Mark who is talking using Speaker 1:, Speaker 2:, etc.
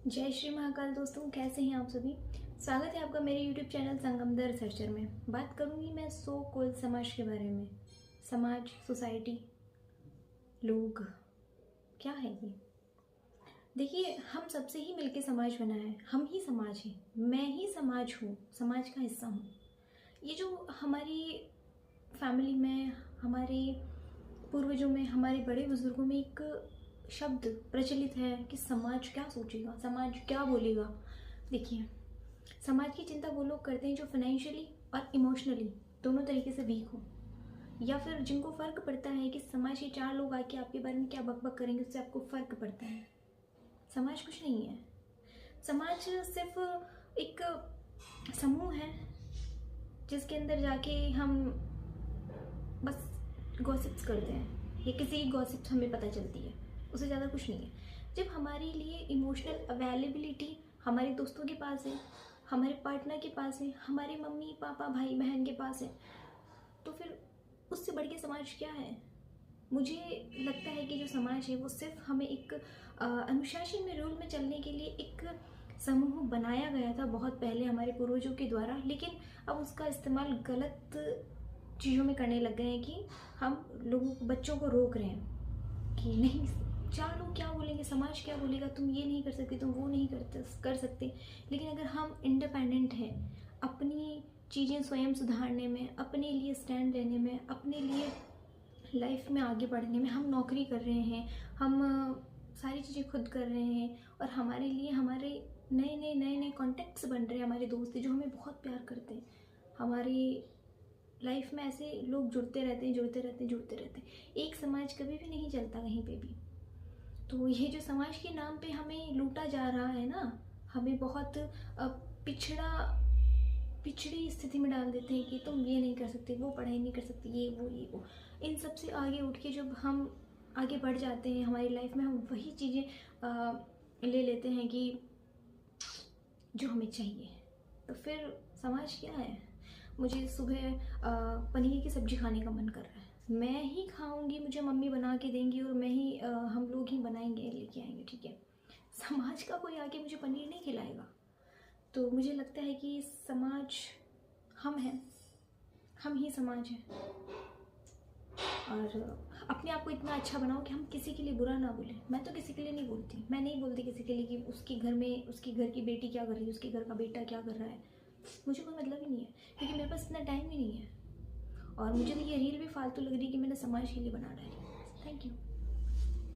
Speaker 1: जय श्री महाकाल दोस्तों, कैसे हैं आप सभी। स्वागत है आपका मेरे YouTube channel Sangam the researcher में। बात करूंगी मैं सो कॉल्ड समाज के बारे में। समाज, सोसाइटी, लोग, क्या है ये। देखिए, हम सबसे ही मिलके समाज बना है। हम ही समाज हैं, मैं ही समाज हूँ, समाज का हिस्सा हूँ। ये जो हमारी फैमिली में, हमारे पूर्वजों में, हमारे बड़े बुजुर्गों में एक शब्द प्रचलित है कि समाज क्या सोचेगा, समाज क्या बोलेगा। देखिए, समाज की चिंता वो लोग करते हैं जो फाइनेंशियली और इमोशनली दोनों तरीके से वीक हो, या फिर जिनको फ़र्क पड़ता है कि समाज के 4 लोग आके आपके बारे में क्या बकबक करेंगे, उससे आपको फ़र्क पड़ता है। समाज कुछ नहीं है। समाज सिर्फ एक समूह है जिसके अंदर जाके हम बस गॉसिप्स करते हैं, या किसी की गॉसिप्स हमें पता चलती है, उससे ज़्यादा कुछ नहीं है। जब हमारे लिए इमोशनल अवेलेबिलिटी हमारे दोस्तों के पास है, हमारे पार्टनर के पास है, हमारे मम्मी पापा भाई बहन के पास है, तो फिर उससे बढ़ के समाज क्या है। मुझे लगता है कि जो समाज है वो सिर्फ हमें एक अनुशासन में, रूल में चलने के लिए एक समूह बनाया गया था बहुत पहले हमारे पूर्वजों के द्वारा, लेकिन अब उसका इस्तेमाल गलत चीज़ों में करने लग गए हैं कि हम लोगों को, बच्चों को रोक रहे हैं कि नहीं, 4 लोग क्या बोलेंगे, समाज क्या बोलेगा, तुम ये नहीं कर सकते, तुम वो नहीं कर सकते। लेकिन अगर हम इंडिपेंडेंट हैं, अपनी चीज़ें स्वयं सुधारने में, अपने लिए स्टैंड लेने में, अपने लिए लाइफ में आगे बढ़ने में, हम नौकरी कर रहे हैं, हम सारी चीज़ें खुद कर रहे हैं, और हमारे लिए हमारे नए कॉन्टेक्ट्स बन रहे हैं, हमारे दोस्त जो हमें बहुत प्यार करते हैं। हमारी लाइफ में ऐसे लोग जुड़ते रहते हैं। एक समाज कभी भी नहीं चलता कहीं पे भी। तो ये जो समाज के नाम पे हमें लूटा जा रहा है ना, हमें बहुत पिछड़ी स्थिति में डाल देते हैं कि तुम ये नहीं कर सकते, वो पढ़ाई नहीं कर सकते, ये वो। इन सब से आगे उठ के जब हम आगे बढ़ जाते हैं हमारी लाइफ में, हम वही चीज़ें ले लेते हैं कि जो हमें चाहिए। तो फिर समाज क्या है। मुझे सुबह पनीर की सब्ज़ी खाने का मन कर रहा है, मैं ही खाऊंगी, मुझे मम्मी बना के देंगी और मैं ही हम लोग ही बनाएंगे, लेके आएंगे, ठीक है। समाज का कोई आके मुझे पनीर नहीं खिलाएगा। तो मुझे लगता है कि समाज हम हैं, हम ही समाज हैं। और अपने आप को इतना अच्छा बनाओ कि हम किसी के लिए बुरा ना बोलें। मैं तो किसी के लिए नहीं बोलती, मैं नहीं बोलती किसी के लिए कि उसके घर में, उसके घर की बेटी क्या कर रही है, उसके घर का बेटा क्या कर रहा है। मुझे कोई मतलब ही नहीं है, क्योंकि मेरे पास इतना टाइम ही नहीं है। और मुझे तो ये रील भी फालतू लग रही है कि मैंने समाज के लिए बना डाली। Thank you.